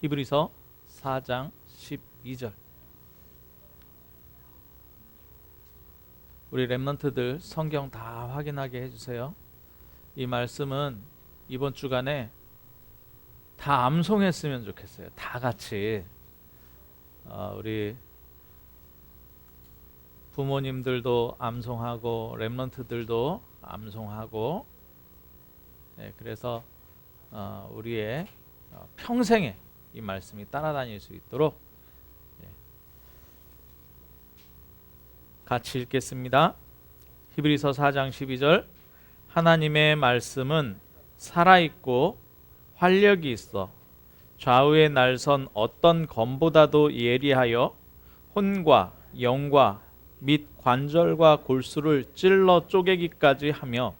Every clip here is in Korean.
히브리서 4장 12절. 우리 렘넌트들 성경 다 확인하게 해주세요. 이 말씀은 이번 주간에 다 암송했으면 좋겠어요. 다 같이 우리 부모님들도 암송하고 렘넌트들도 암송하고, 그래서 우리의 평생에 이 말씀이 따라다닐 수 있도록 같이 읽겠습니다. 히브리서 4장 12절. 하나님의 말씀은 살아있고 활력이 있어 좌우의 날선 어떤 검보다도 예리하여 혼과 영과 및 관절과 골수를 찔러 쪼개기까지 하며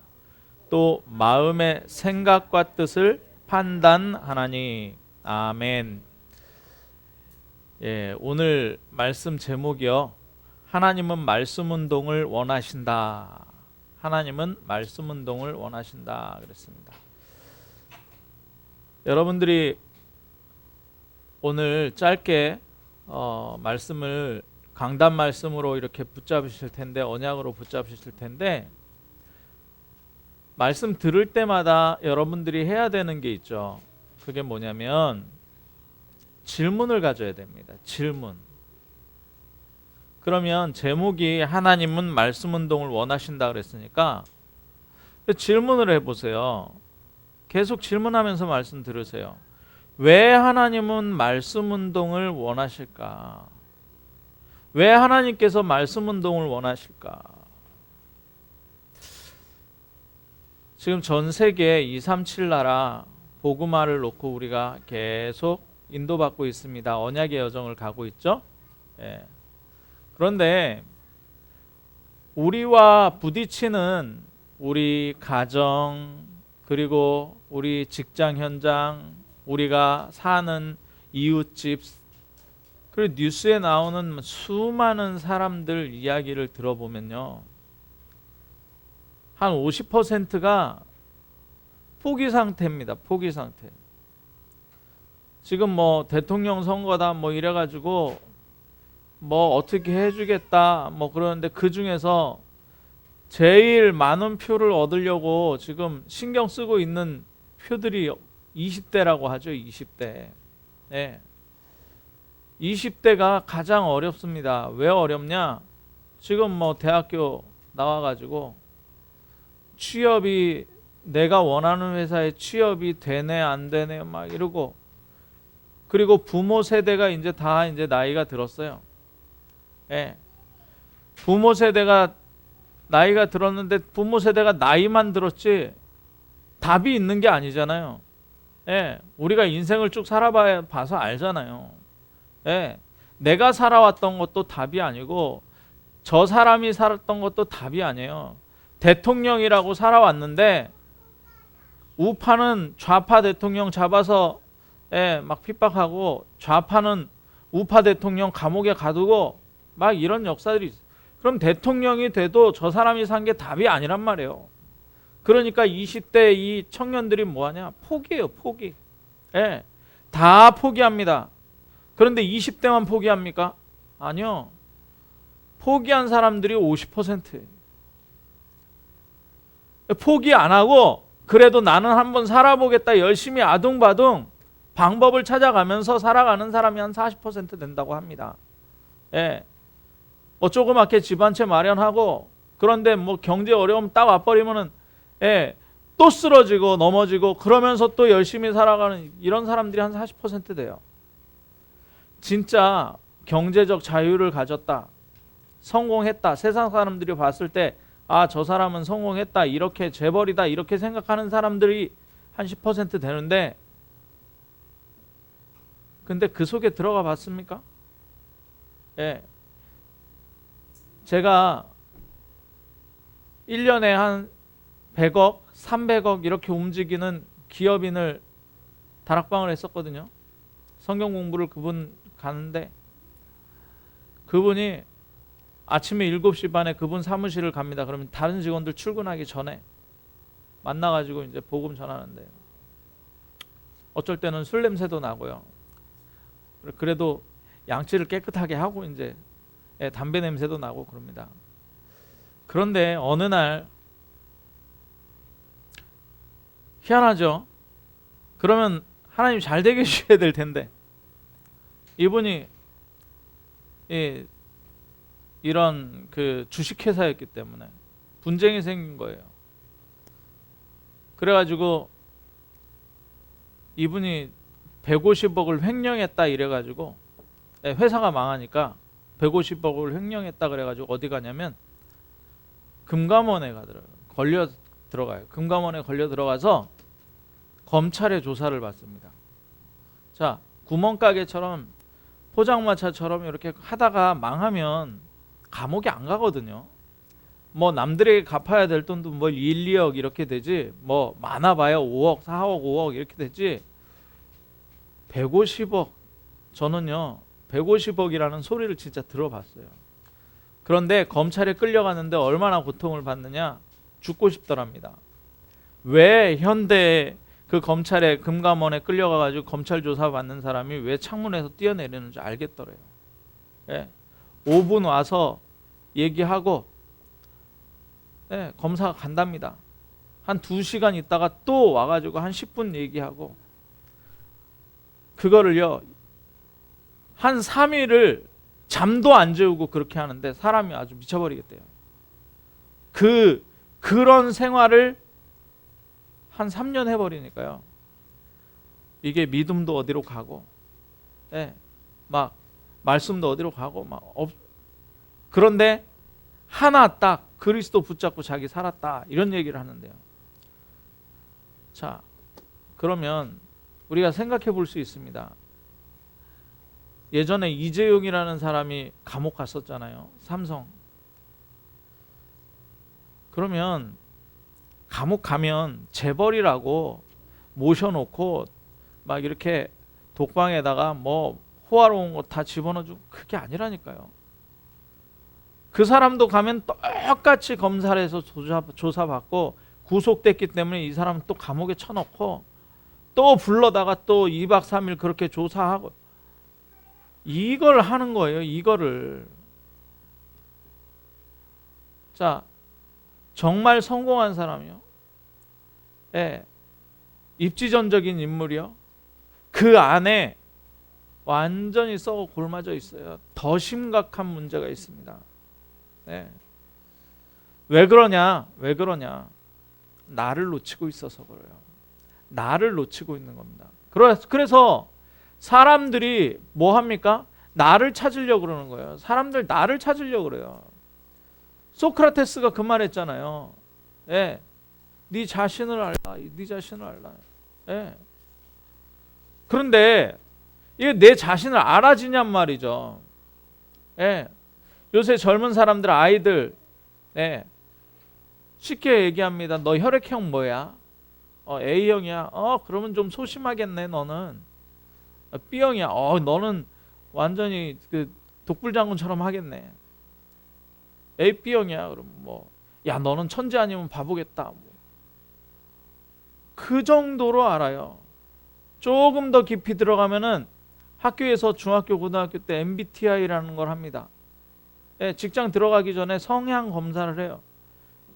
또 마음의 생각과 뜻을 판단하나니. 아멘. 오늘 말씀 제목이요, 하나님은 말씀 운동을 원하신다. 하나님은 말씀 운동을 원하신다 그랬습니다. 여러분들이 오늘 짧게 말씀을 강단 말씀으로 이렇게 붙잡으실 텐데, 언약으로 붙잡으실 텐데, 말씀 들을 때마다 여러분들이 해야 되는 게 있죠. 그게 뭐냐면 질문을 가져야 됩니다. 질문. 그러면 제목이 하나님은 말씀 운동을 원하신다 그랬으니까 질문을 해보세요. 계속 질문하면서 말씀 들으세요. 왜 하나님은 말씀 운동을 원하실까? 왜 하나님께서 말씀 운동을 원하실까? 지금 전 세계 237 나라 복음화를 놓고 우리가 계속 인도받고 있습니다. 언약의 여정을 가고 있죠. 그런데 우리와 부딪히는 우리 가정, 그리고 우리 직장 현장, 우리가 사는 이웃집, 그리고 뉴스에 나오는 수많은 사람들 이야기를 들어보면요, 한 50%가 포기 상태입니다. 포기 상태. 지금 뭐 대통령 선거다 뭐 이래가지고 뭐 어떻게 해주겠다 뭐 그러는데, 그 중에서 제일 많은 표를 얻으려고 지금 신경 쓰고 있는 표들이 20대라고 하죠. 20대. 20대가 가장 어렵습니다. 왜 어렵냐? 지금 뭐 대학교 나와가지고 취업이, 내가 원하는 회사에 취업이 되네 안 되네 막 이러고, 그리고 부모 세대가 이제 다 이제 나이가 들었어요. 부모 세대가 나이가 들었는데 부모 세대가 나이만 들었지 답이 있는 게 아니잖아요. 우리가 인생을 쭉 살아봐서 알잖아요. 내가 살아왔던 것도 답이 아니고 저 사람이 살았던 것도 답이 아니에요. 대통령이라고 살아왔는데 우파는 좌파 대통령 잡아서 막 핍박하고, 좌파는 우파 대통령 감옥에 가두고 막 이런 역사들이 있어요. 그럼 대통령이 돼도 저 사람이 산 게 답이 아니란 말이에요. 그러니까 20대 이 청년들이 뭐하냐? 포기해요. 포기. 다 포기합니다. 그런데 20대만 포기합니까? 아니요. 포기한 사람들이 50%예요. 포기 안 하고 그래도 나는 한번 살아보겠다 열심히 아둥바둥 방법을 찾아가면서 살아가는 사람이 한 40% 된다고 합니다. 뭐 조그맣게 집 한 채 마련하고, 그런데 뭐 경제 어려움 딱 와버리면은 또 쓰러지고 넘어지고, 그러면서 또 열심히 살아가는 이런 사람들이 한 40% 돼요. 진짜 경제적 자유를 가졌다, 성공했다, 세상 사람들이 봤을 때 아, 저 사람은 성공했다, 이렇게 재벌이다, 이렇게 생각하는 사람들이 한 10% 되는데, 근데 그 속에 들어가 봤습니까? 제가 1년에 한 100억, 300억 이렇게 움직이는 기업인을 다락방을 했었거든요. 성경 공부를 그분 가는데, 그분이 아침에 7시 반에 그분 사무실을 갑니다. 그러면 다른 직원들 출근하기 전에 만나가지고 이제 복음 전하는데, 어쩔 때는 술 냄새도 나고요. 그래도 양치를 깨끗하게 하고 이제 담배 냄새도 나고 그럽니다. 그런데 어느 날 희한하죠. 그러면 하나님 잘 되게 해주셔야 될 텐데 이분이 이런 그 주식회사였기 때문에 분쟁이 생긴 거예요. 그래가지고 이분이 150억을 횡령했다 이래가지고 회사가 망하니까 150억을 횡령했다 그래가지고 어디 가냐면 금감원에 걸려 들어가요. 금감원에 걸려 들어가서 검찰의 조사를 받습니다. 자, 구멍가게처럼 포장마차처럼 이렇게 하다가 망하면 감옥에 안 가거든요. 뭐 남들에게 갚아야 될 돈도 뭐 1, 2억 이렇게 되지, 뭐 많아봐야 5억, 4억, 5억 이렇게 되지 150억, 저는요 150억이라는 소리를 진짜 들어봤어요. 그런데 검찰에 끌려갔는데 얼마나 고통을 받느냐, 죽고 싶더랍니다. 왜 현대 그 검찰에 금감원에 끌려가가지고 검찰 조사 받는 사람이 왜 창문에서 뛰어내리는지 알겠더래요. 5분 와서 얘기하고 검사가 간답니다. 한 2시간 있다가 또 와가지고 한 10분 얘기하고, 그거를요 한 3일을 잠도 안 재우고 그렇게 하는데 사람이 아주 미쳐버리겠대요. 그런 생활을 한 3년 해버리니까요, 이게 믿음도 어디로 가고, 막 말씀도 어디로 가고 그런데 하나 딱 그리스도 붙잡고 자기 살았다 이런 얘기를 하는데요. 자, 그러면 우리가 생각해 볼 수 있습니다. 예전에 이재용이라는 사람이 감옥 갔었잖아요. 삼성. 그러면 감옥 가면 재벌이라고 모셔놓고 막 이렇게 독방에다가 뭐 호화로운 거 다 집어넣어주고 그게 아니라니까요. 그 사람도 가면 똑같이 검찰에서 조사받고 구속됐기 때문에 이 사람 또 감옥에 쳐넣고 또 불러다가 또 2박 3일 그렇게 조사하고 이걸 하는 거예요. 이거를. 자, 정말 성공한 사람이요, 입지전적인 인물이요, 그 안에 완전히 썩어 골마져 있어요. 더 심각한 문제가 있습니다. 왜 그러냐? 나를 놓치고 있어서 그래요. 나를 놓치고 있는 겁니다. 그래서 사람들이 뭐 합니까? 나를 찾으려고 그러는 거예요. 사람들 나를 찾으려고 그래요. 소크라테스가 그 말 했잖아요. 네 자신을 알라. 네 자신을 알라. 그런데 이게 내 자신을 알아지냔 말이죠. 요새 젊은 사람들, 아이들 쉽게 얘기합니다. 너 혈액형 뭐야? A형이야. 그러면 좀 소심하겠네 너는. B형이야. 너는 완전히 그 독불장군처럼 하겠네. B형이야. 그럼 야 너는 천재 아니면 바보겠다. 그 정도로 알아요. 조금 더 깊이 들어가면은 학교에서 중학교, 고등학교 때 MBTI라는 걸 합니다. 직장 들어가기 전에 성향 검사를 해요.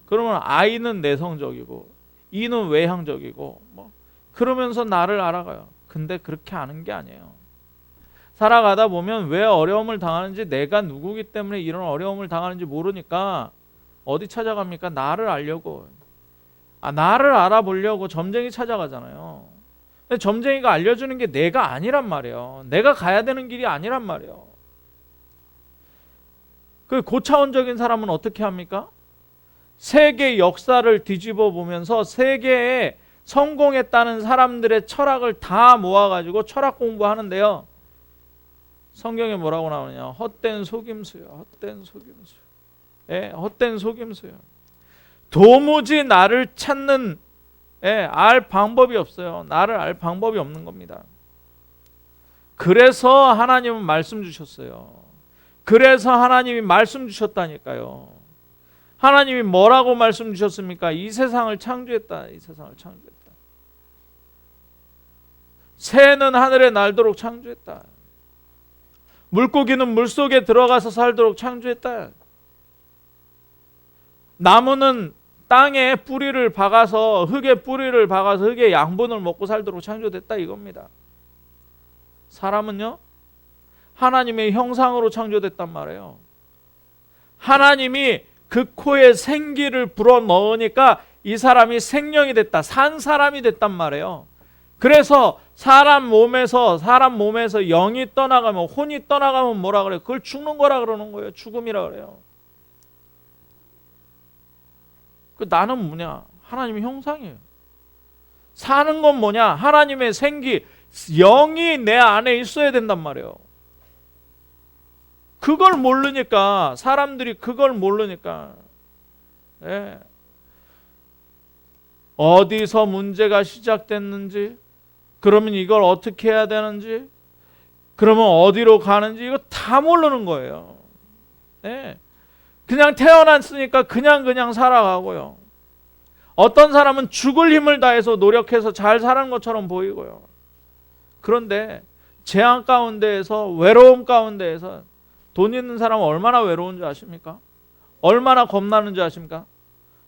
그러면 I는 내성적이고 E는 외향적이고 그러면서 나를 알아가요. 근데 그렇게 아는 게 아니에요. 살아가다 보면 왜 어려움을 당하는지, 내가 누구기 때문에 이런 어려움을 당하는지 모르니까 어디 찾아갑니까? 나를 알려고. 나를 알아보려고 점쟁이 찾아가잖아요. 근데 점쟁이가 알려주는 게 내가 아니란 말이에요. 내가 가야 되는 길이 아니란 말이에요. 그 고차원적인 사람은 어떻게 합니까? 세계 역사를 뒤집어 보면서 세계에 성공했다는 사람들의 철학을 다 모아가지고 철학 공부하는데요, 성경에 뭐라고 나오느냐? 헛된 속임수요. 헛된 속임수. 헛된 속임수요. 도무지 나를 찾는, 알 방법이 없어요. 나를 알 방법이 없는 겁니다. 그래서 하나님은 말씀 주셨어요. 그래서 하나님이 말씀 주셨다니까요. 하나님이 뭐라고 말씀 주셨습니까? 이 세상을 창조했다. 이 세상을 창조했다. 새는 하늘에 날도록 창조했다. 물고기는 물속에 들어가서 살도록 창조했다. 나무는 땅에 뿌리를 박아서 흙에 뿌리를 박아서 흙의 양분을 먹고 살도록 창조됐다 이겁니다. 사람은요, 하나님의 형상으로 창조됐단 말이에요. 하나님이 그 코에 생기를 불어넣으니까 이 사람이 생명이 됐다. 산 사람이 됐단 말이에요. 그래서 사람 몸에서 영이 떠나가면, 혼이 떠나가면 뭐라 그래요? 그걸 죽는 거라 그러는 거예요. 죽음이라 그래요. 그 나는 뭐냐? 하나님의 형상이에요. 사는 건 뭐냐? 하나님의 생기, 영이 내 안에 있어야 된단 말이에요. 그걸 모르니까, 사람들이 그걸 모르니까, 예. 어디서 문제가 시작됐는지, 그러면 이걸 어떻게 해야 되는지, 그러면 어디로 가는지, 이거 다 모르는 거예요. 예. 그냥 태어났으니까 그냥 살아가고요. 어떤 사람은 죽을 힘을 다해서 노력해서 잘 사는 것처럼 보이고요. 그런데 재앙 가운데에서, 외로움 가운데에서 돈 있는 사람은 얼마나 외로운지 아십니까? 얼마나 겁나는지 아십니까?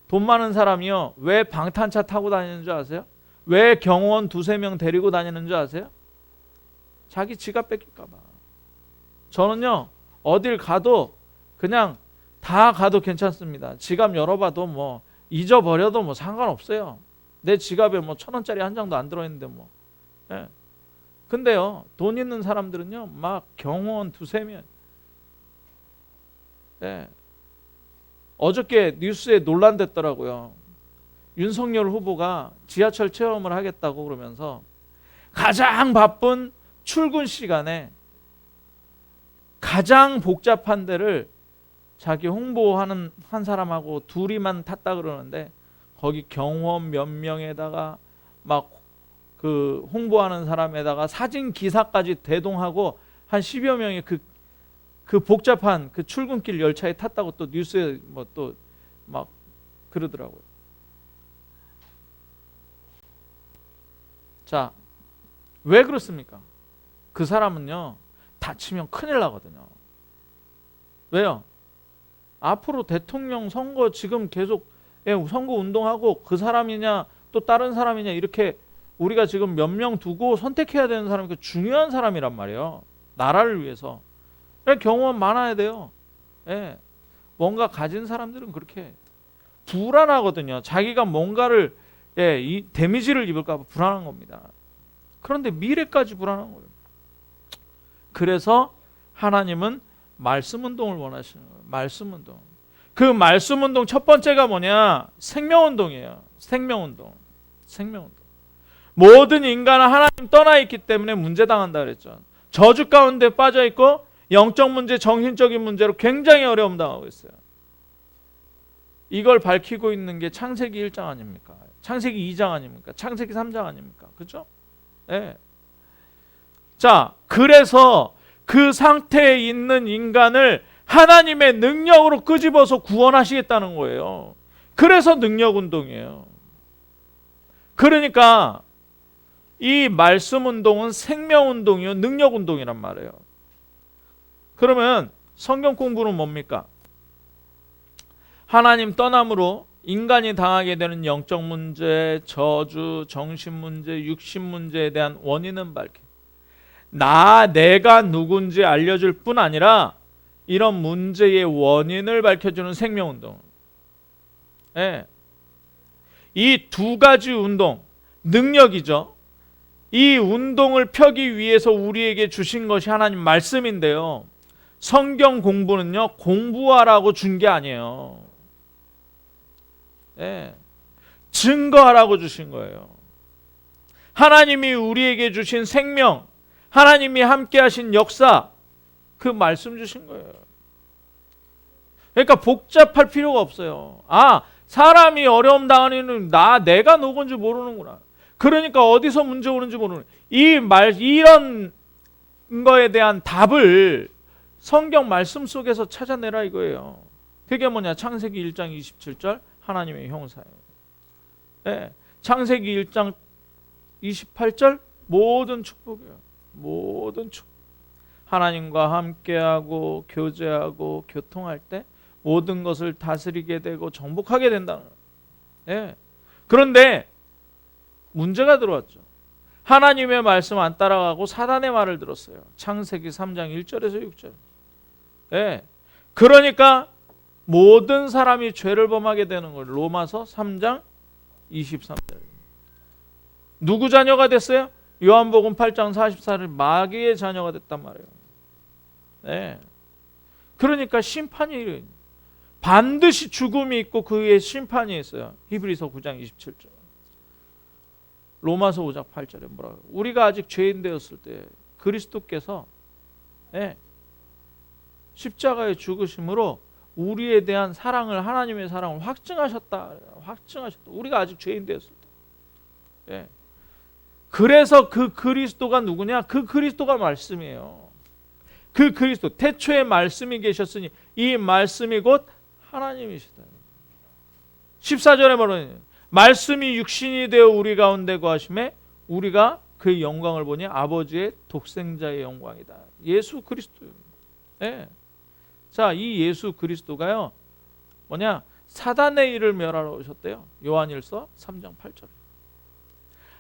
돈 많은 사람이요, 왜 방탄차 타고 다니는 줄 아세요? 왜 경호원 2-3명 데리고 다니는 줄 아세요? 자기 지갑 뺏길까 봐. 저는요, 어딜 가도 그냥 다 가도 괜찮습니다. 지갑 열어봐도 뭐 잊어버려도 뭐 상관없어요. 내 지갑에 뭐 1,000원짜리 한 장도 안 들어있는데 뭐. 예. 근데요, 돈 있는 사람들은요, 막 경호원 2-3명. 예. 어저께 뉴스에 논란됐더라고요. 윤석열 후보가 지하철 체험을 하겠다고 그러면서 가장 바쁜 출근 시간에 가장 복잡한 데를 자기 홍보하는 한 사람하고 둘이만 탔다 그러는데, 거기 경호원 몇 명에다가 막 그 홍보하는 사람에다가 사진 기사까지 대동하고 한 10여 명이 그 복잡한 그 출근길 열차에 탔다고 또 뉴스에 뭐 또 막 그러더라고요. 자, 왜 그렇습니까? 그 사람은요, 다치면 큰일 나거든요. 왜요? 앞으로 대통령 선거 지금 계속 선거 운동하고, 그 사람이냐 또 다른 사람이냐 이렇게 우리가 지금 몇 명 두고 선택해야 되는 사람이 중요한 사람이란 말이에요. 나라를 위해서. 경호원 많아야 돼요. 예. 뭔가 가진 사람들은 그렇게 불안하거든요. 자기가 뭔가를 이 데미지를 입을까 봐 불안한 겁니다. 그런데 미래까지 불안한 거예요. 그래서 하나님은 말씀 운동을 원하시는 거예요. 말씀 운동. 그 말씀 운동 첫 번째가 뭐냐? 생명 운동이에요. 생명 운동. 생명 운동. 모든 인간은 하나님 떠나 있기 때문에 문제당한다 그랬죠. 저주 가운데 빠져 있고 영적 문제, 정신적인 문제로 굉장히 어려움 당하고 있어요. 이걸 밝히고 있는 게 창세기 1장 아닙니까? 창세기 2장 아닙니까? 창세기 3장 아닙니까? 그렇죠? 네. 자, 그래서 그 상태에 있는 인간을 하나님의 능력으로 끄집어서 구원하시겠다는 거예요. 그래서 능력 운동이에요. 그러니까 이 말씀 운동은 생명 운동이요, 능력 운동이란 말이에요. 그러면 성경 공부는 뭡니까? 하나님 떠남으로 인간이 당하게 되는 영적 문제, 저주, 정신 문제, 육신 문제에 대한 원인은 밝혀. 내가 누군지 알려줄 뿐 아니라 이런 문제의 원인을 밝혀주는 생명운동. 예. 이 두 가지 운동, 능력이죠. 이 운동을 펴기 위해서 우리에게 주신 것이 하나님 말씀인데요. 성경 공부는요, 공부하라고 준 게 아니에요. 예. 증거하라고 주신 거예요. 하나님이 우리에게 주신 생명, 하나님이 함께 하신 역사, 그 말씀 주신 거예요. 그러니까 복잡할 필요가 없어요. 사람이 어려움 당하는 내가 누군지 모르는구나. 그러니까 어디서 문제 오는지 모르는, 이런 거에 대한 답을 성경 말씀 속에서 찾아내라 이거예요. 그게 뭐냐? 창세기 1장 27절 하나님의 형사예요. 네. 창세기 1장 28절 모든 축복이에요. 모든 축복. 하나님과 함께하고 교제하고 교통할 때 모든 것을 다스리게 되고 정복하게 된다는 거예요. 예. 그런데 문제가 들어왔죠. 하나님의 말씀 안 따라가고 사단의 말을 들었어요. 창세기 3장 1절에서 6절. 예. 그러니까 모든 사람이 죄를 범하게 되는 거예요. 로마서 3장 23절. 누구 자녀가 됐어요? 요한복음 8장 44절 마귀의 자녀가 됐단 말이에요. 네. 그러니까 심판이 반드시 죽음이 있고 그 위에 심판이 있어요. 히브리서 9장 27절. 로마서 5장 8절에 뭐라고? 우리가 아직 죄인 되었을 때 그리스도께서 네. 십자가에 죽으심으로 우리에 대한 사랑을 하나님의 사랑을 확증하셨다. 우리가 아직 죄인 되었을 때. 네. 그래서 그 그리스도가 누구냐? 그 그리스도가 말씀이에요. 그 그리스도 태초에 말씀이 계셨으니 이 말씀이 곧 하나님이시다. 14절에 말하는 말씀이 육신이 되어 우리 가운데 거하심에 우리가 그의 영광을 보니 아버지의 독생자의 영광이다. 예수 그리스도입니다. 네. 자, 이 예수 그리스도가요 뭐냐? 사단의 일을 멸하러 오셨대요. 요한일서 3장 8절.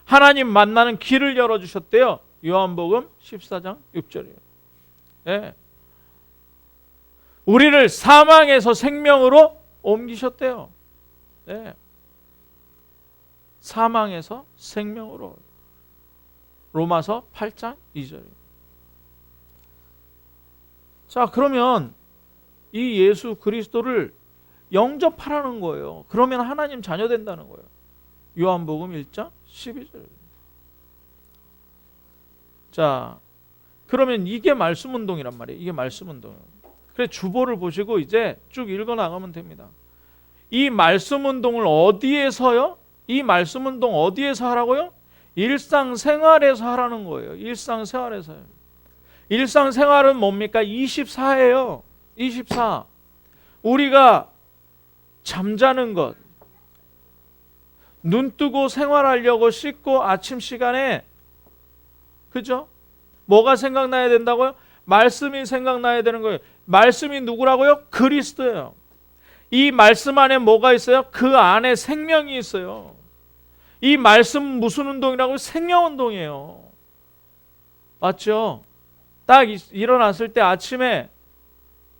하나님 만나는 길을 열어주셨대요. 요한복음 14장 6절이에요. 예. 우리를 사망에서 생명으로 옮기셨대요. 예. 사망에서 생명으로. 로마서 8장 2절이에요. 자, 그러면 이 예수 그리스도를 영접하라는 거예요. 그러면 하나님 자녀 된다는 거예요. 요한복음 1장 12절. 자, 그러면 이게 말씀 운동이란 말이에요. 이게 말씀 운동이에요. 그래 주보를 보시고 이제 쭉 읽어 나가면 됩니다. 이 말씀 운동을 어디에서요? 이 말씀 운동 어디에서 하라고요? 일상생활에서 하라는 거예요. 일상생활에서요. 일상생활은 뭡니까? 24예요. 24. 우리가 잠자는 것, 눈 뜨고 생활하려고 씻고 아침 시간에 그죠? 뭐가 생각나야 된다고요? 말씀이 생각나야 되는 거예요. 말씀이 누구라고요? 그리스도예요. 이 말씀 안에 뭐가 있어요? 그 안에 생명이 있어요. 이 말씀 무슨 운동이라고요? 생명 운동이에요. 맞죠? 딱 일어났을 때 아침에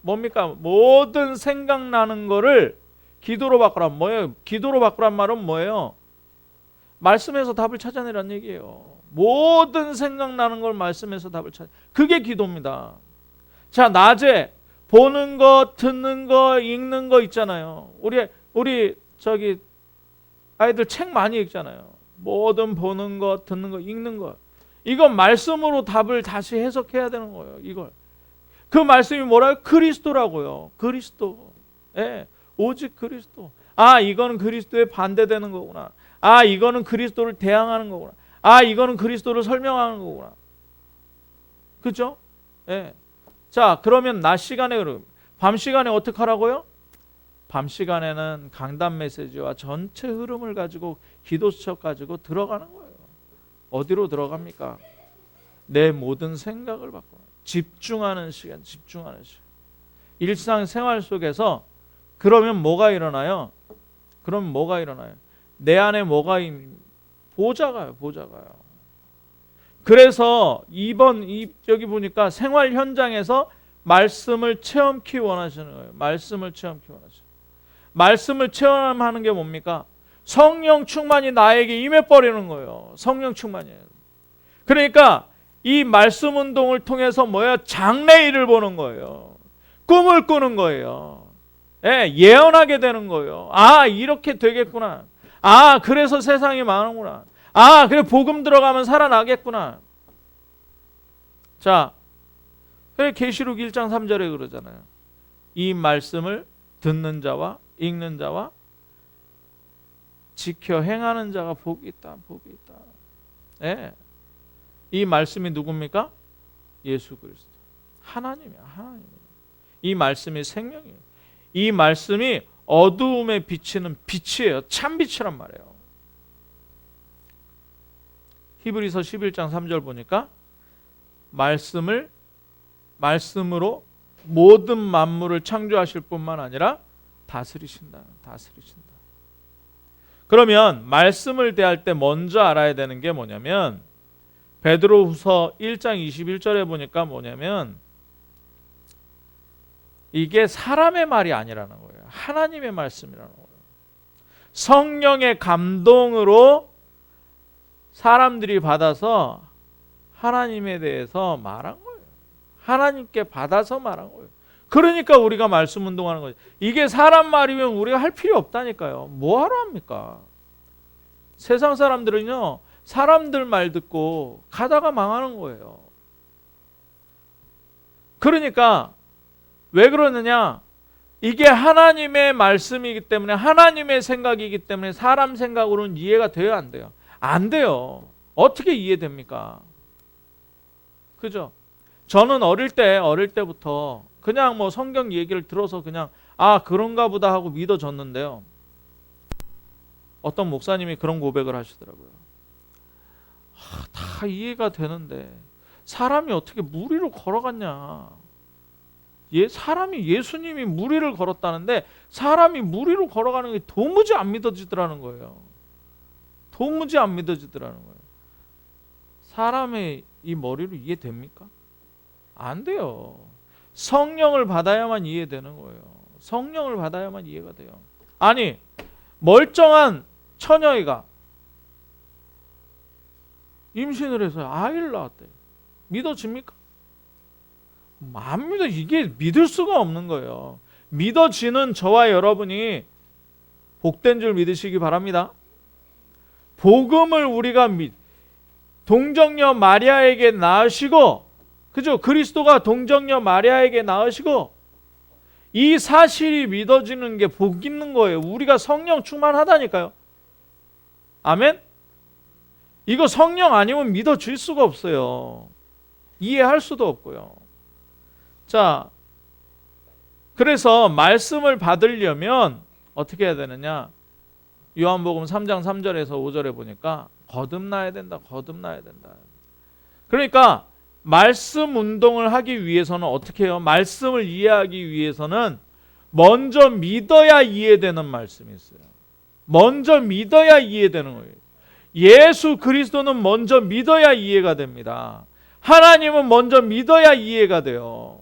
뭡니까? 모든 생각나는 거를 기도로 바꾸란 뭐예요? 기도로 바꾸란 말은 뭐예요? 말씀에서 답을 찾아내란 얘기예요. 모든 생각나는 걸 말씀에서 답을 찾아. 그게 기도입니다. 자, 낮에 보는 거, 듣는 거, 읽는 거 있잖아요. 우리 저기 아이들 책 많이 읽잖아요. 뭐든 보는 거, 듣는 거, 읽는 거. 이건 말씀으로 답을 다시 해석해야 되는 거예요. 이걸. 그 말씀이 뭐라고요? 그리스도라고요. 그리스도. 예, 오직 그리스도. 아, 이거는 그리스도에 반대되는 거구나. 아, 이거는 그리스도를 대항하는 거구나. 아, 이거는 그리스도를 설명하는 거구나. 그죠? 예. 자, 그러면 낮 시간에, 밤 시간에 어떻게 하라고요? 밤 시간에는 강단 메시지와 전체 흐름을 가지고 기도 수첩 가지고 들어가는 거예요. 어디로 들어갑니까? 내 모든 생각을 바꿔. 집중하는 시간, 집중하는 시간. 일상생활 속에서 그러면 뭐가 일어나요? 그럼 뭐가 일어나요? 내 안에 뭐가 보좌가요. 그래서 여기 보니까 생활 현장에서 말씀을 체험키 원하시는 거예요. 말씀을 체험하는 게 뭡니까? 성령 충만이 나에게 임해버리는 거예요. 성령 충만이에요. 그러니까 이 말씀 운동을 통해서 뭐예요? 장래일을 보는 거예요. 꿈을 꾸는 거예요. 예, 예언하게 되는 거예요. 아, 이렇게 되겠구나. 아, 그래서 세상이 많은구나. 아, 그래 복음 들어가면 살아나겠구나. 자, 그래 계시록 1장 3절에 그러잖아요. 이 말씀을 듣는 자와 읽는 자와 지켜 행하는 자가 복이 있다. 예. 이 말씀이 누굽니까? 예수 그리스도. 하나님이야. 이 말씀이 생명이에요. 이 말씀이 어두움에 비치는 빛이에요. 참 빛이란 말이에요. 히브리서 11장 3절 보니까 말씀을 말씀으로 모든 만물을 창조하실 뿐만 아니라 다스리신다. 그러면 말씀을 대할 때 먼저 알아야 되는 게 뭐냐면 베드로후서 1장 21절에 보니까 뭐냐면 이게 사람의 말이 아니라는 거예요. 하나님의 말씀이라는 거예요. 성령의 감동으로 사람들이 받아서 하나님에 대해서 말한 거예요. 하나님께 받아서 말한 거예요. 그러니까 우리가 말씀 운동하는 거죠. 이게 사람 말이면 우리가 할 필요 없다니까요. 뭐 하러 합니까? 세상 사람들은요, 사람들 말 듣고 가다가 망하는 거예요. 그러니까 왜 그러느냐? 이게 하나님의 말씀이기 때문에, 하나님의 생각이기 때문에 사람 생각으로는 이해가 돼요, 안 돼요? 안 돼요. 어떻게 이해됩니까? 그죠? 저는 어릴 때부터 그냥 뭐 성경 얘기를 들어서 그냥 그런가 보다 하고 믿어졌는데요. 어떤 목사님이 그런 고백을 하시더라고요. 다 이해가 되는데 사람이 어떻게 물 위로 걸어갔냐? 사람이 예수님이 물 위를 걸었다는데 사람이 물 위로 걸어가는 게 도무지 안 믿어지더라는 거예요. 도무지 안 믿어지더라는 거예요. 사람의 이 머리로 이해됩니까? 안 돼요. 성령을 받아야만 이해되는 거예요. 성령을 받아야만 이해가 돼요. 아니, 멀쩡한 처녀애가 임신을 해서 아이를 낳았대요. 믿어집니까? 안 믿어. 이게 믿을 수가 없는 거예요. 믿어지는 저와 여러분이 복된 줄 믿으시기 바랍니다. 복음을 우리가 동정녀 마리아에게 낳으시고, 그죠? 그리스도가 동정녀 마리아에게 낳으시고, 이 사실이 믿어지는 게 복 있는 거예요. 우리가 성령 충만하다니까요. 아멘? 이거 성령 아니면 믿어질 수가 없어요. 이해할 수도 없고요. 자, 그래서 말씀을 받으려면 어떻게 해야 되느냐? 요한복음 3장 3절에서 5절에 보니까 거듭나야 된다. 그러니까 말씀 운동을 하기 위해서는 어떻게 해요? 말씀을 이해하기 위해서는 먼저 믿어야 이해되는 말씀이 있어요. 먼저 믿어야 이해되는 거예요. 예수 그리스도는 먼저 믿어야 이해가 됩니다. 하나님은 먼저 믿어야 이해가 돼요.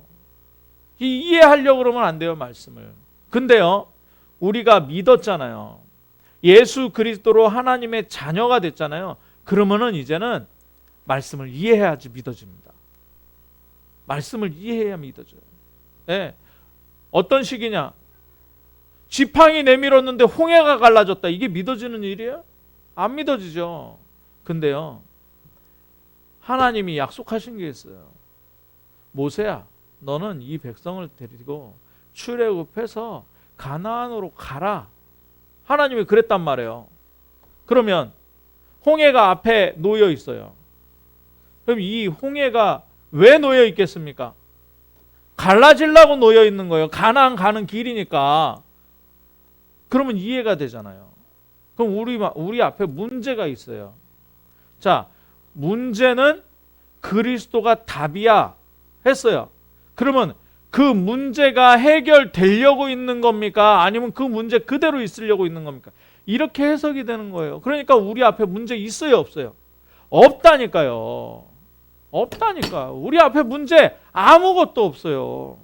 이해하려고 그러면 안 돼요, 말씀을. 근데요, 우리가 믿었잖아요. 예수 그리스도로 하나님의 자녀가 됐잖아요. 그러면은 이제는 말씀을 이해해야지 믿어집니다. 말씀을 이해해야 믿어져요. 네. 어떤 식이냐? 지팡이 내밀었는데 홍해가 갈라졌다. 이게 믿어지는 일이에요? 안 믿어지죠. 근데요, 하나님이 약속하신 게 있어요. 모세야, 너는 이 백성을 데리고 출애굽해서 가나안으로 가라. 하나님이 그랬단 말이에요. 그러면 홍해가 앞에 놓여 있어요. 그럼 이 홍해가 왜 놓여 있겠습니까? 갈라지려고 놓여 있는 거예요. 가나안 가는 길이니까. 그러면 이해가 되잖아요. 그럼 우리 앞에 문제가 있어요. 자, 문제는 그리스도가 답이야 했어요. 그러면 그 문제가 해결되려고 있는 겁니까? 아니면 그 문제 그대로 있으려고 있는 겁니까? 이렇게 해석이 되는 거예요. 그러니까 우리 앞에 문제 있어요, 없어요? 없다니까요. 없다니까. 우리 앞에 문제 아무것도 없어요.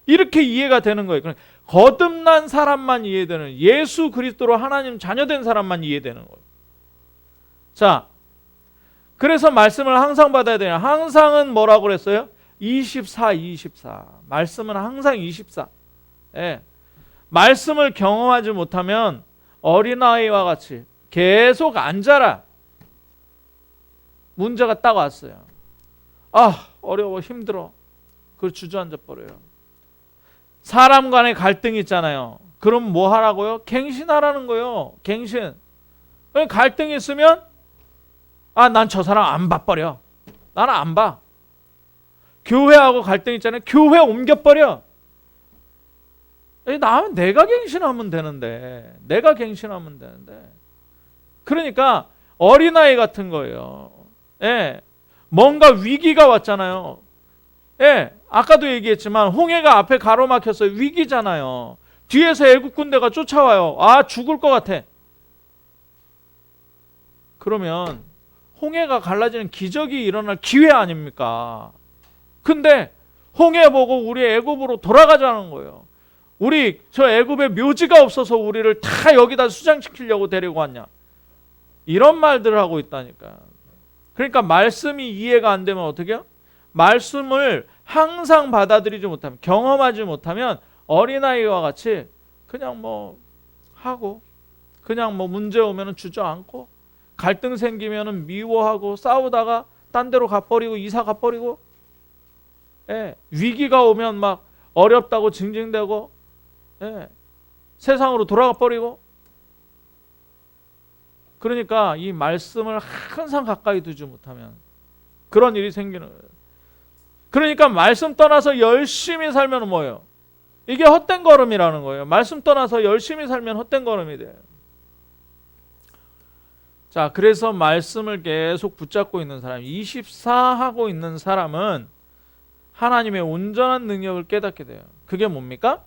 이렇게 이해가 되는 거예요. 그러니까 거듭난 사람만 이해되는, 예수 그리스도로 하나님 자녀된 사람만 이해되는 거예요. 자, 그래서 말씀을 항상 받아야 돼요. 항상은 뭐라고 그랬어요? 24. 말씀은 항상 24. 예. 말씀을 경험하지 못하면 어린아이와 같이 계속 앉아라. 문제가 딱 왔어요. 어려워, 힘들어. 그걸 주저앉아 버려요. 사람 간의 갈등이 있잖아요. 그럼 뭐 하라고요? 갱신하라는 거예요. 갱신. 갈등이 있으면 난 저 사람 안 봐버려. 나는 안 봐. 교회하고 갈등 있잖아요. 교회 옮겨버려. 내가 갱신하면 되는데. 그러니까 어린아이 같은 거예요. 예. 뭔가 위기가 왔잖아요. 예. 아까도 얘기했지만 홍해가 앞에 가로막혔어요. 위기잖아요. 뒤에서 애국 군대가 쫓아와요. 아, 죽을 것 같아. 그러면 홍해가 갈라지는 기적이 일어날 기회 아닙니까? 근데 홍해 보고 우리 애굽으로 돌아가자는 거예요. 우리 저 애굽에 묘지가 없어서 우리를 다 여기다 수장시키려고 데리고 왔냐. 이런 말들을 하고 있다니까. 그러니까 말씀이 이해가 안 되면 어떻게 해요? 말씀을 항상 받아들이지 못하면, 경험하지 못하면 어린아이와 같이 그냥 뭐 하고, 그냥 뭐 문제 오면 주저앉고, 갈등 생기면 미워하고, 싸우다가 딴 데로 가버리고, 이사 가버리고, 예, 위기가 오면 막 어렵다고 징징대고, 예, 세상으로 돌아가 버리고. 그러니까 이 말씀을 항상 가까이 두지 못하면 그런 일이 생기는 거예요. 그러니까 말씀 떠나서 열심히 살면 뭐예요? 이게 헛된 걸음이라는 거예요. 말씀 떠나서 열심히 살면 헛된 걸음이 돼요. 자, 그래서 말씀을 계속 붙잡고 있는 사람, 24하고 있는 사람은 하나님의 온전한 능력을 깨닫게 돼요. 그게 뭡니까?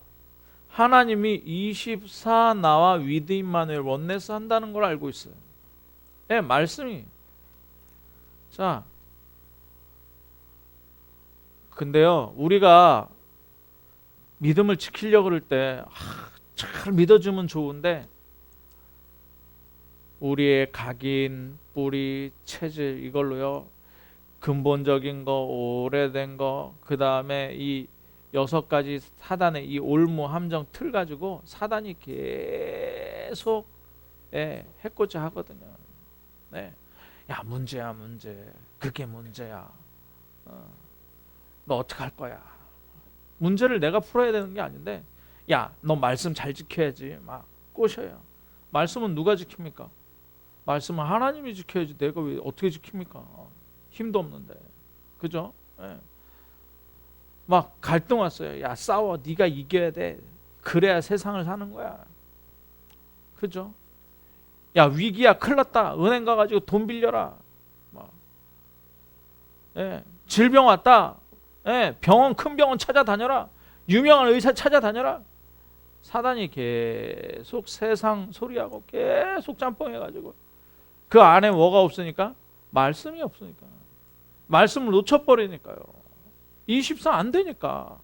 하나님이 24 나와 위드 임마누엘 원네스 한다는 걸 알고 있어요. 예, 말씀이. 자, 근데요, 우리가 믿음을 지키려고 그럴 때 잘 믿어주면 좋은데, 우리의 각인, 뿌리, 체질 이걸로요, 근본적인 거, 오래된 거, 그 다음에 이 6가지 사단의 이 올무 함정 틀 가지고 사단이 계속 해코지 하거든요. 네. 야, 문제야, 문제. 그게 문제야. 너 어떡할 거야? 문제를 내가 풀어야 되는 게 아닌데, 야, 너 말씀 잘 지켜야지. 막 꼬셔요. 말씀은 누가 지킵니까? 말씀은 하나님이 지켜야지. 내가 왜 어떻게 지킵니까? 힘도 없는데. 그죠? 예. 막 갈등 왔어요. 야, 싸워. 네가 이겨야 돼. 그래야 세상을 사는 거야. 그죠? 야, 위기야, 큰일 났다. 은행 가가지고 돈 빌려라. 막. 예. 질병 왔다. 예. 병원, 큰 병원 찾아다녀라. 유명한 의사 찾아다녀라. 사단이 계속 세상 소리하고 계속 짬뽕해가지고, 그 안에 뭐가 없으니까? 말씀이 없으니까. 말씀을 놓쳐버리니까요. 24 안 되니까.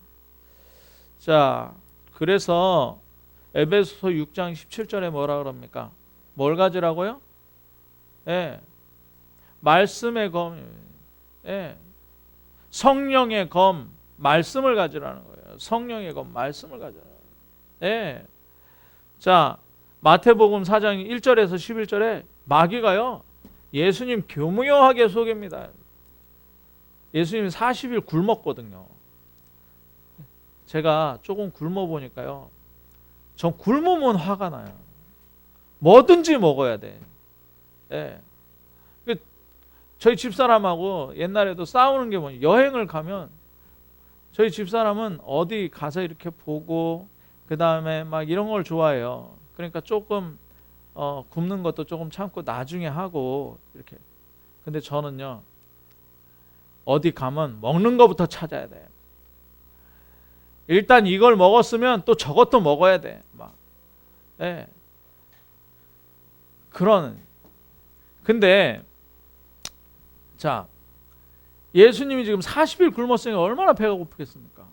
자, 그래서 에베소서 6장 17절에 뭐라 그럽니까? 뭘 가지라고요? 예, 말씀의 검, 예, 성령의 검, 말씀을 가지라는 거예요. 성령의 검, 말씀을 가지라. 예. 자, 마태복음 4장 1절에서 11절에 마귀가요, 예수님 교묘하게 속입니다. 예수님이 40일 굶었거든요. 제가 조금 굶어보니까요, 전 굶으면 화가 나요. 뭐든지 먹어야 돼. 예. 저희 집사람하고 옛날에도 싸우는 게 뭐냐, 여행을 가면 저희 집사람은 어디 가서 이렇게 보고 그 다음에 막 이런 걸 좋아해요. 그러니까 조금 굶는 것도 조금 참고 나중에 하고 이렇게. 근데 저는요, 어디 가면 먹는 것부터 찾아야 돼. 일단 이걸 먹었으면 또 저것도 먹어야 돼. 막. 예. 근데 자, 예수님이 지금 40일 굶었으니까 얼마나 배가 고프겠습니까?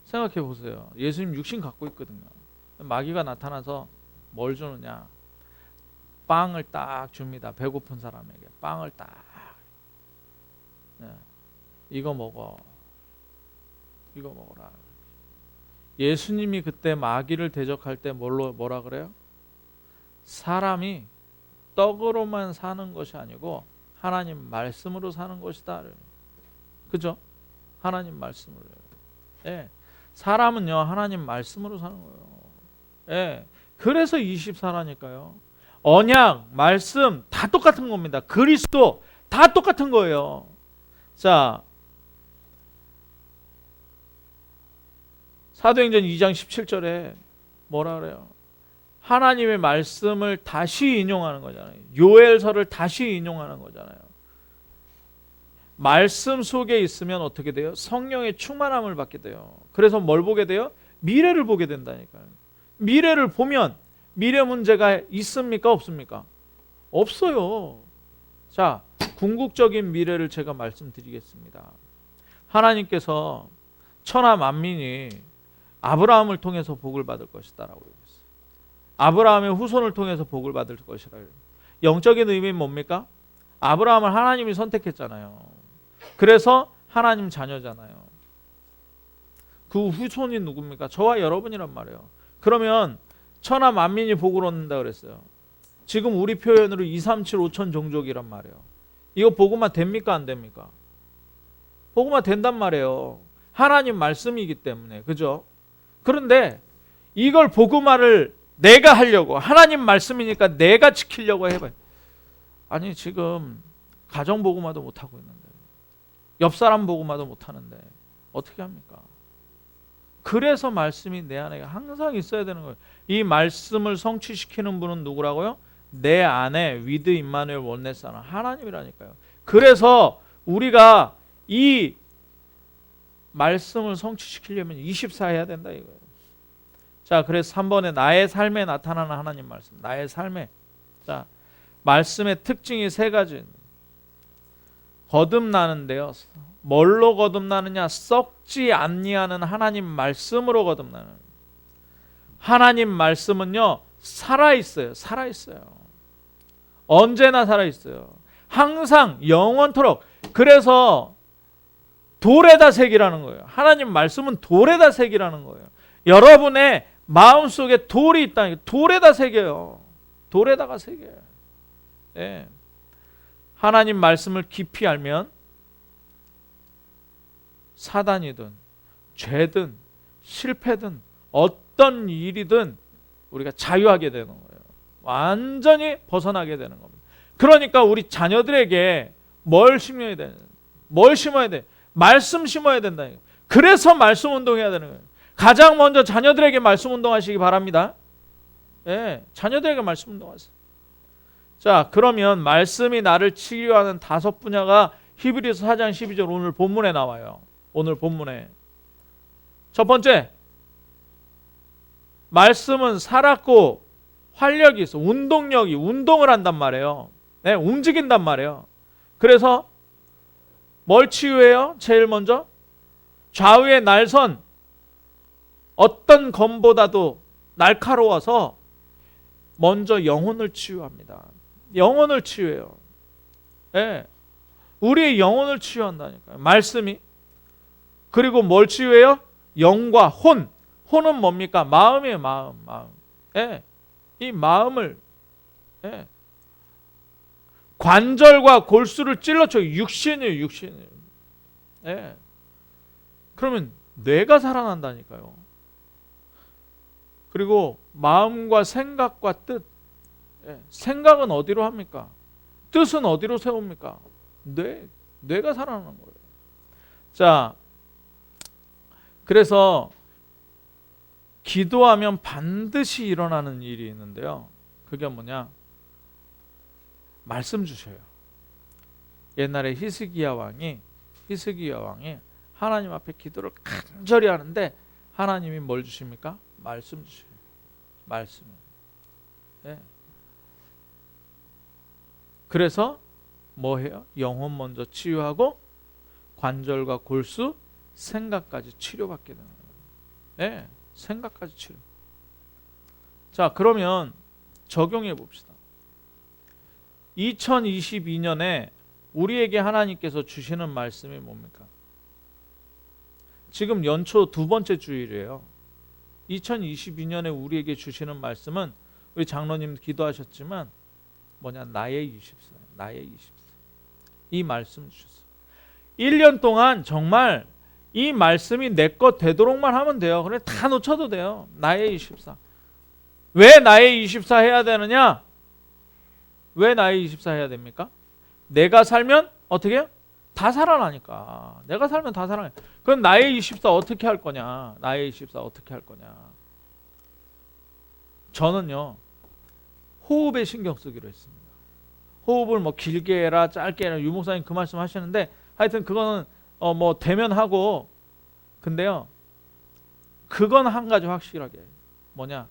생각해 보세요. 예수님 육신 갖고 있거든요. 마귀가 나타나서 뭘 주느냐? 빵을 딱 줍니다. 배고픈 사람에게 빵을 딱. 네. 이거 먹어. 이거 먹어라. 예수님이 그때 마귀를 대적할 때 뭐라 그래요? 사람이 떡으로만 사는 것이 아니고 하나님 말씀으로 사는 것이다. 그죠? 하나님 말씀으로. 예. 사람은요, 하나님 말씀으로 사는 거예요. 예. 그래서 24라니까요. 언약, 말씀 다 똑같은 겁니다. 그리스도 다 똑같은 거예요. 자, 사도행전 2장 17절에 뭐라 그래요? 하나님의 말씀을 다시 인용하는 거잖아요. 요엘서를 다시 인용하는 거잖아요. 말씀 속에 있으면 어떻게 돼요? 성령의 충만함을 받게 돼요. 그래서 뭘 보게 돼요? 미래를 보게 된다니까요. 미래를 보면 미래 문제가 있습니까? 없습니까? 없어요. 자, 궁극적인 미래를 제가 말씀드리겠습니다. 하나님께서 천하 만민이 아브라함을 통해서 복을 받을 것이다라고 얘기했어요. 아브라함의 후손을 통해서 복을 받을 것이라고. 영적인 의미는 뭡니까? 아브라함을 하나님이 선택했잖아요. 그래서 하나님 자녀잖아요. 그 후손이 누굽니까? 저와 여러분이란 말이에요. 그러면 천하 만민이 복을 얻는다 그랬어요. 지금 우리 표현으로 2, 3, 7, 5천 종족이란 말이에요. 이거 복음화 됩니까? 안 됩니까? 복음화 된단 말이에요. 하나님 말씀이기 때문에. 그죠? 그런데 이걸 복음화를 내가 하려고, 하나님 말씀이니까 내가 지키려고 해봐요. 아니 지금 가정 복음화도 못하고 있는데, 옆 사람 복음화도 못하는데 어떻게 합니까? 그래서 말씀이 내 안에 항상 있어야 되는 거예요. 이 말씀을 성취시키는 분은 누구라고요? 내 안에 위드 임마누엘 원네스 하는 하나님이라니까요. 그래서 우리가 이 말씀을 성취시키려면 24 해야 된다 이거예요. 자, 그래서 3번에 나의 삶에 나타나는 하나님 말씀. 나의 삶에. 자, 말씀의 특징이 세 가지. 거듭나는데요. 뭘로 거듭나느냐? 썩지 아니하는 하나님 말씀으로 거듭나는. 하나님 말씀은요, 살아있어요. 살아있어요. 언제나 살아있어요. 항상 영원토록. 그래서 돌에다 새기라는 거예요. 하나님 말씀은 돌에다 새기라는 거예요. 여러분의 마음속에 돌이 있다는 게 돌에다 새겨요. 돌에다가 새겨요. 네. 하나님 말씀을 깊이 알면 사단이든 죄든 실패든 어떤 일이든 우리가 자유하게 되는 거예요. 완전히 벗어나게 되는 겁니다. 그러니까 우리 자녀들에게 뭘 심어야 돼? 뭘 심어야 돼? 말씀 심어야 된다. 그래서 말씀 운동해야 되는 거예요. 가장 먼저 자녀들에게 말씀 운동하시기 바랍니다. 예, 자녀들에게 말씀 운동하세요. 자, 그러면 말씀이 나를 치유하는 5 분야가 히브리서 4장 12절 오늘 본문에 나와요. 오늘 본문에. 첫 번째, 말씀은 살았고 활력이 있어. 운동을 한단 말이에요. 네, 움직인단 말이에요. 그래서 뭘 치유해요? 제일 먼저 좌우의 날선, 어떤 검보다도 날카로워서 먼저 영혼을 치유합니다. 영혼을 치유해요. 네, 우리의 영혼을 치유한다니까요. 말씀이. 그리고 뭘 치유해요? 영과 혼. 혼은 뭡니까? 마음이에요. 마음. 네, 이 마음을, 네, 관절과 골수를 찔러쳐. 육신이에요. 네. 그러면 뇌가 살아난다니까요. 그리고 마음과 생각과 뜻. 네. 생각은 어디로 합니까? 뜻은 어디로 세웁니까? 뇌가 살아나는 거예요. 자, 그래서 기도하면 반드시 일어나는 일이 있는데요. 그게 뭐냐? 말씀 주셔요. 옛날에 히스기야 왕이 하나님 앞에 기도를 간절히 하는데 하나님이 뭘 주십니까? 말씀 주셔요. 말씀. 네. 그래서 뭐 해요? 영혼 먼저 치유하고 관절과 골수, 생각까지 치료받게 되는 거예요. 네, 생각까지 치료. 자, 그러면 적용해 봅시다. 2022년에 우리에게 하나님께서 주시는 말씀이 뭡니까? 지금 연초 2번째 주일이에요. 2022년에 우리에게 주시는 말씀은 우리 장로님 기도하셨지만 뭐냐? 나의 24. 나의 24. 이 말씀 주셨어요. 1년 동안 정말 이 말씀이 내 것 되도록만 하면 돼요. 그래 다 놓쳐도 돼요. 나의 24. 왜 나의 24 해야 되느냐? 왜 나의 24 해야 됩니까? 내가 살면 어떻게 해요? 다 살아나니까. 내가 살면 다 살아나요. 그럼 나의 24 어떻게 할 거냐? 나의 24 어떻게 할 거냐? 저는요, 호흡에 신경 쓰기로 했습니다. 호흡을 뭐 길게 해라 짧게 해라, 유 목사님 그 말씀 하시는데 하여튼 그거는 뭐 되면 하고, 근데요 그건 한 가지 확실하게 뭐냐,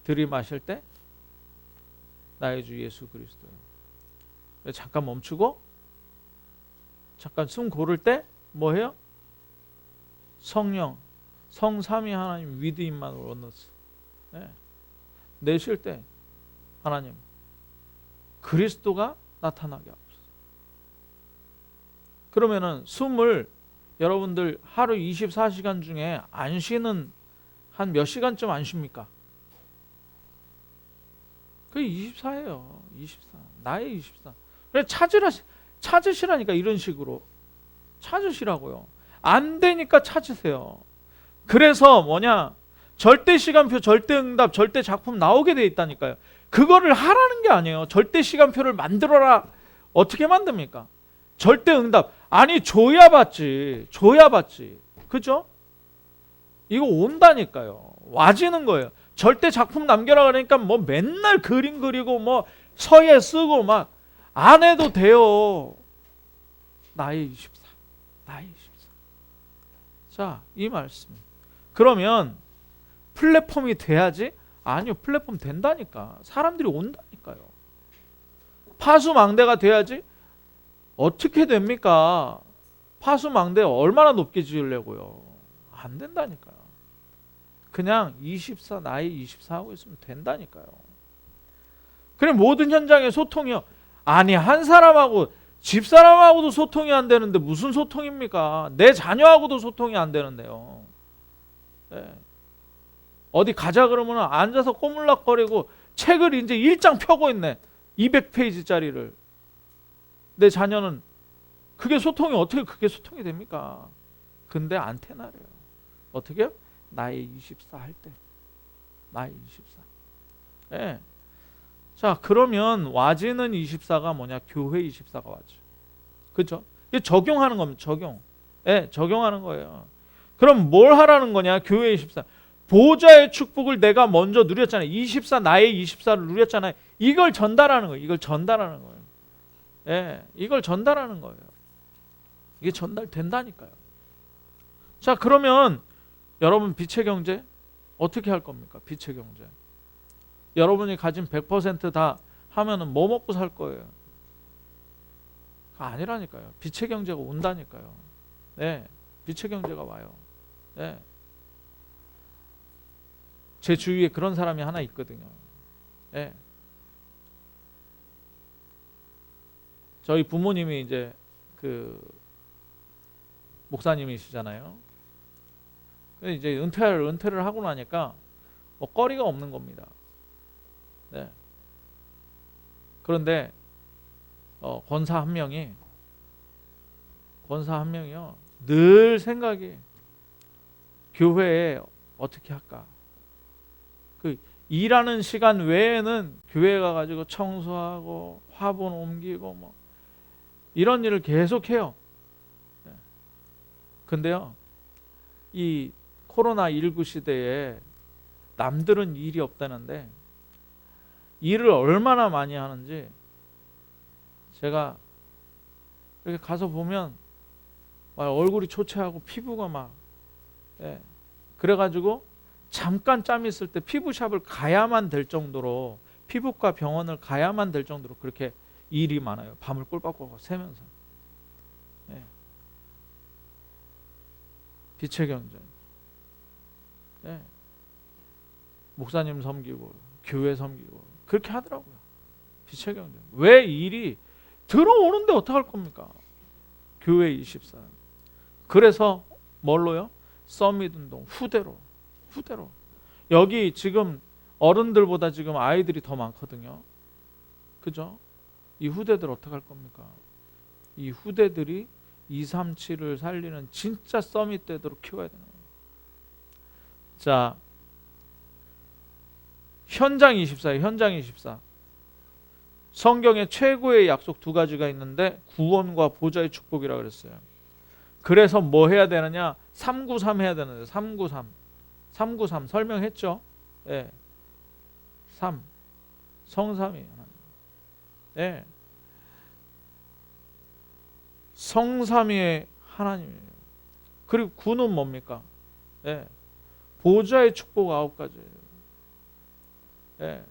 들이마실 때 나의 주 예수 그리스도. 잠깐 멈추고 잠깐 숨 고를 때 뭐해요? 성령, 성삼위 하나님 위드인만 원너스. 네. 내쉴 때 하나님 그리스도가 나타나게 하옵소서. 그러면은 숨을 여러분들 하루 24시간 중에 안 쉬는 한 몇 시간쯤 안 쉽니까? 그게 24예요. 24. 나의 24. 그래 찾으시라니까. 이런 식으로 찾으시라고요. 안 되니까 찾으세요. 그래서 뭐냐, 절대 시간표, 절대 응답, 절대 작품 나오게 돼 있다니까요. 그거를 하라는 게 아니에요. 절대 시간표를 만들어라. 어떻게 만듭니까? 절대 응답. 아니 줘야 받지. 줘야 받지. 그죠? 이거 온다니까요. 와지는 거예요. 절대 작품 남겨라 그러니까 뭐 맨날 그림 그리고 뭐 서예 쓰고 막 안 해도 돼요. 나의 24. 나의 24. 자, 이 말씀. 그러면 플랫폼이 돼야지? 아니요, 플랫폼 된다니까. 사람들이 온다니까요. 파수망대가 돼야지? 어떻게 됩니까? 파수망대 얼마나 높게 지으려고요? 안 된다니까요. 그냥 24, 나이 24 하고 있으면 된다니까요. 그래, 모든 현장의 소통이요. 아니, 한 사람하고 집사람하고도 소통이 안 되는데 무슨 소통입니까? 내 자녀하고도 소통이 안 되는데요. 네. 어디 가자 그러면 앉아서 꼬물락거리고 책을 이제 1장 펴고 있네. 200페이지짜리를. 내 자녀는 그게 소통이 어떻게 그게 소통이 됩니까? 근데 안테나래요. 어떻게요? 나의 24 할 때. 나의 24. 예. 자, 그러면 와지는 24가 뭐냐? 교회 24가 와죠. 그렇죠? 이게 적용하는 겁니다. 적용. 예, 적용하는 거예요. 그럼 뭘 하라는 거냐? 교회 24. 보좌의 축복을 내가 먼저 누렸잖아요. 24 나의 24를 누렸잖아요. 이걸 전달하는 거예요. 이걸 전달하는 거예요. 예, 이걸 전달하는 거예요. 이게 전달된다니까요. 자, 그러면 여러분 빛의 경제 어떻게 할 겁니까? 빛의 경제. 여러분이 가진 100% 하면은 뭐 먹고 살 거예요? 아니라니까요. 빛의 경제가 온다니까요. 네, 빛의 경제가 와요. 네. 제 주위에 그런 사람이 하나 있거든요. 네. 저희 부모님이 이제 그 목사님이시잖아요. 근데 이제 은퇴를 하고 나니까 뭐 거리가 없는 겁니다. 네. 그런데 권사 한 명이요 늘 생각이 교회에 어떻게 할까. 그 일하는 시간 외에는 교회 가가지고 청소하고 화분 옮기고 뭐 이런 일을 계속해요. 네. 근데요, 이 코로나19 시대에 남들은 일이 없다는데 일을 얼마나 많이 하는지 제가 이렇게 가서 보면 얼굴이 초췌하고 피부가 막, 예. 그래가지고 잠깐 짬 있을 때 피부샵을 가야만 될 정도로, 피부과 병원을 가야만 될 정도로 그렇게 일이 많아요. 밤을 꼴박꼴박 새면서. 예. 빛의 경제. 예. 목사님 섬기고 교회 섬기고 그렇게 하더라고요. 빛의 경제. 왜 일이 들어오는데 어떡할 겁니까? 교회 24. 그래서 뭘로요? 서밋 운동 후대로. 여기 지금 어른들보다 지금 아이들이 더 많거든요. 그죠? 이 후대들 어떡할 겁니까? 이 후대들이 237을 살리는 진짜 서밋 되도록 키워야 되는 거예요. 자, 현장 24예요. 현장 24. 성경에 최고의 약속 두 가지가 있는데 구원과 보좌의 축복이라고 그랬어요. 그래서 뭐 해야 되느냐? 393 해야 되는데 393 설명했죠? 예. 3 성삼위 하나님. 예. 성삼위의 하나님이에요. 그리고 9는 뭡니까? 예. 보좌의 축복 9가지예요. 예.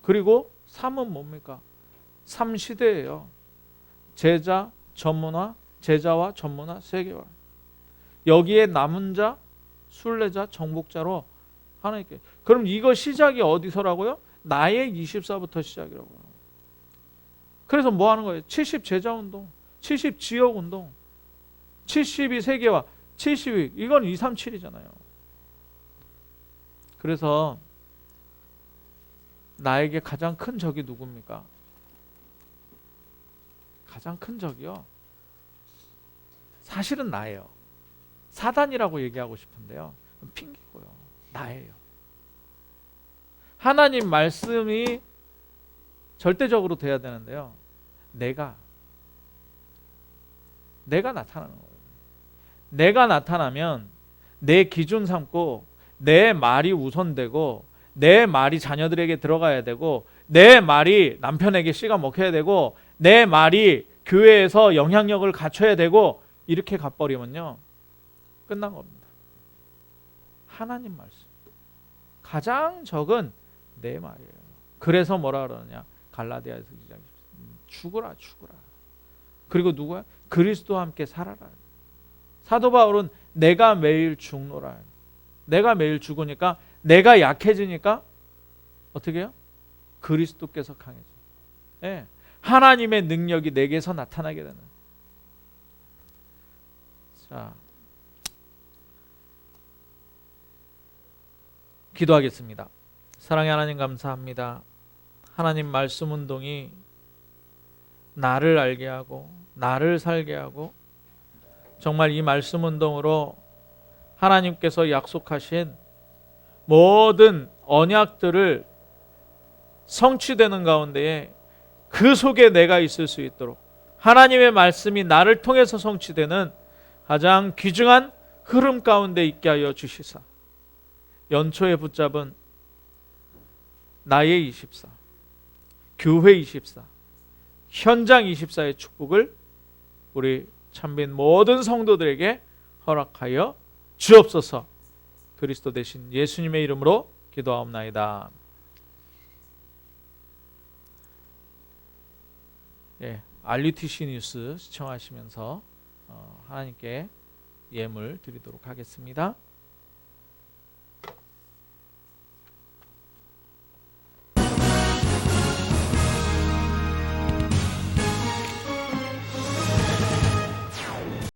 그리고 3은 뭡니까? 3시대예요. 제자, 전문화, 제자와 전문화 세계화. 여기에 남은 자, 순례자, 정복자로 하나님께. 그럼 이거 시작이 어디서라고요? 나의 24부터 시작이라고요. 그래서 뭐 하는 거예요? 70 제자 운동, 70 지역 운동, 70이 세계화, 70이 이건 237이잖아요. 그래서 나에게 가장 큰 적이 누굽니까? 가장 큰 적이요. 사실은 나예요. 사단이라고 얘기하고 싶은데요. 핑계고요. 나예요. 하나님 말씀이 절대적으로 돼야 되는데요. 내가 나타나는 거예요. 내가 나타나면 내 기준 삼고 내 말이 우선되고 내 말이 자녀들에게 들어가야 되고 내 말이 남편에게 씨가 먹혀야 되고 내 말이 교회에서 영향력을 갖춰야 되고 이렇게 가버리면요. 끝난 겁니다. 하나님 말씀. 가장 적은 내 말이에요. 그래서 뭐라 그러느냐. 갈라디아에서 죽으라. 그리고 누구야? 그리스도와 함께 살아라. 사도 바울은 내가 매일 죽노라. 내가 매일 죽으니까 내가 약해지니까 어떻게 해요? 그리스도께서 강해져. 예. 하나님의 능력이 내게서 나타나게 되는. 자, 기도하겠습니다. 사랑의 하나님 감사합니다. 하나님 말씀 운동이 나를 알게 하고 나를 살게 하고 정말 이 말씀 운동으로 하나님께서 약속하신 모든 언약들을 성취되는 가운데에 그 속에 내가 있을 수 있도록 하나님의 말씀이 나를 통해서 성취되는 가장 귀중한 흐름 가운데 있게 하여 주시사 연초에 붙잡은 나의 24, 교회 24, 현장 24의 축복을 우리 참빈 모든 성도들에게 허락하여 주옵소서. 그리스도 대신 예수님의 이름으로 기도하옵나이다. 예, RUTC 뉴스 시청하시면서 하나님께 예물 드리도록 하겠습니다.